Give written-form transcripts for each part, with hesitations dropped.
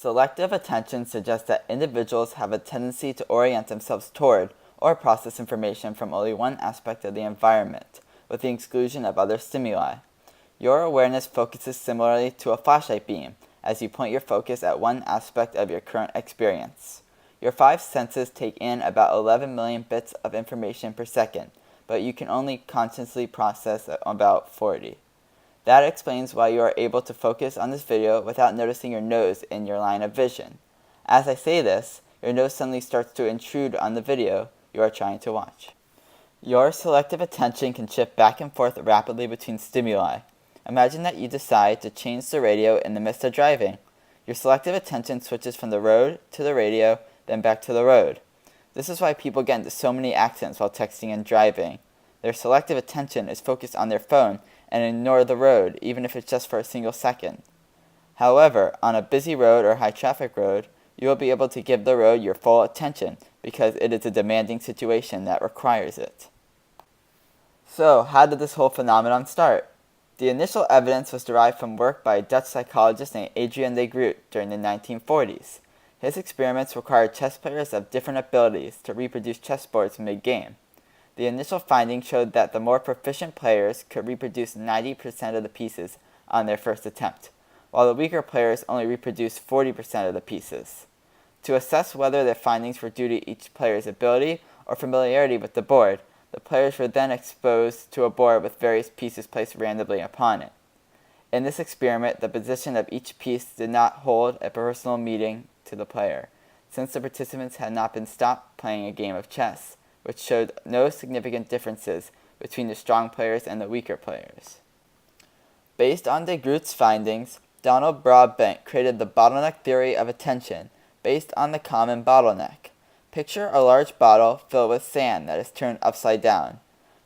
Selective attention suggests that individuals have a tendency to orient themselves toward or process information from only one aspect of the environment, with the exclusion of other stimuli. Your awareness focuses similarly to a flashlight beam, as you point your focus at one aspect of your current experience. Your five senses take in about 11 million bits of information per second, but you can only consciously process about 40. That explains why you are able to focus on this video without noticing your nose in your line of vision. As I say this, your nose suddenly starts to intrude on the video you are trying to watch. Your selective attention can shift back and forth rapidly between stimuli. Imagine that you decide to change the radio in the midst of driving. Your selective attention switches from the road to the radio, then back to the road. This is why people get into so many accidents while texting and driving. Their selective attention is focused on their phone and ignore the road, even if it's just for a single second. However, on a busy road or high traffic road, you will be able to give the road your full attention because it is a demanding situation that requires it. So, how did this whole phenomenon start? The initial evidence was derived from work by a Dutch psychologist named Adrien de Groot during the 1940s. His experiments required chess players of different abilities to reproduce chessboards mid-game. The initial findings showed that the more proficient players could reproduce 90% of the pieces on their first attempt, while the weaker players only reproduced 40% of the pieces. To assess whether their findings were due to each player's ability or familiarity with the board, the players were then exposed to a board with various pieces placed randomly upon it. In this experiment, the position of each piece did not hold a personal meaning to the player, since the participants had not been stopped playing a game of chess, which showed no significant differences between the strong players and the weaker players. Based on de Groot's findings, Donald Broadbent created the bottleneck theory of attention based on the common bottleneck. Picture a large bottle filled with sand that is turned upside down.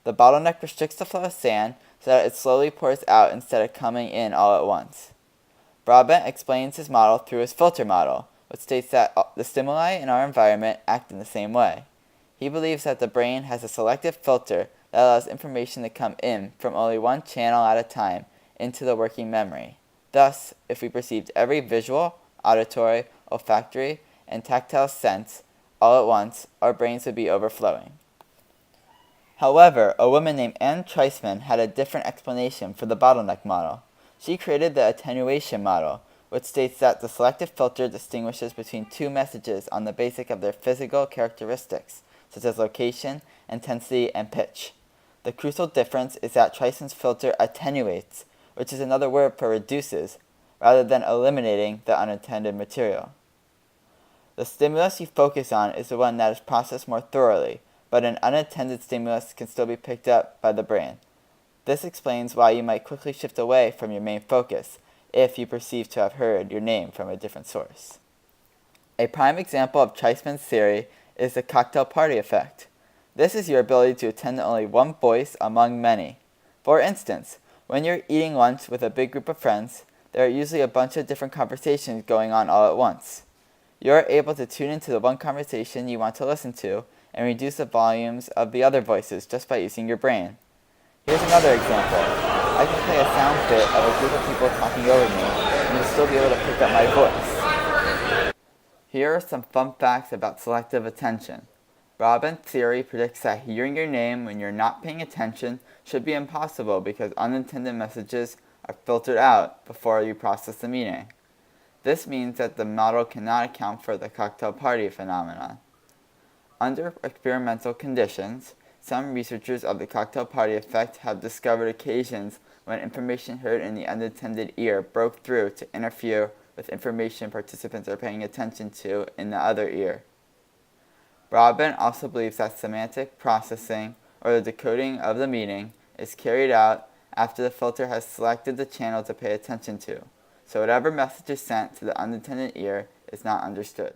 The bottleneck restricts the flow of sand so that it slowly pours out instead of coming in all at once. Broadbent explains his model through his filter model, which states that the stimuli in our environment act in the same way. He believes that the brain has a selective filter that allows information to come in from only one channel at a time into the working memory. Thus, if we perceived every visual, auditory, olfactory, and tactile sense all at once, our brains would be overflowing. However, a woman named Anne Treisman had a different explanation for the bottleneck model. She created the attenuation model, which states that the selective filter distinguishes between two messages on the basis of their physical characteristics, such as location, intensity, and pitch. The crucial difference is that Treisman's filter attenuates, which is another word for reduces, rather than eliminating the unintended material. The stimulus you focus on is the one that is processed more thoroughly, but an unintended stimulus can still be picked up by the brain. This explains why you might quickly shift away from your main focus if you perceive to have heard your name from a different source. A prime example of Treisman's theory is the cocktail party effect. This is your ability to attend to only one voice among many. For instance, when you're eating lunch with a big group of friends, there are usually a bunch of different conversations going on all at once. You're able to tune into the one conversation you want to listen to and reduce the volumes of the other voices just by using your brain. Here's another example. I can play a sound bit of a group of people talking over me, and you'll still be able to pick up my voice. Here are some fun facts about selective attention. Broadbent's theory predicts that hearing your name when you're not paying attention should be impossible because unintended messages are filtered out before you process the meaning. This means that the model cannot account for the cocktail party phenomenon. Under experimental conditions, some researchers of the cocktail party effect have discovered occasions when information heard in the unintended ear broke through to interfere with information participants are paying attention to in the other ear. Broadbent also believes that semantic processing, or the decoding of the meaning, is carried out after the filter has selected the channel to pay attention to, so whatever message is sent to the unintended ear is not understood.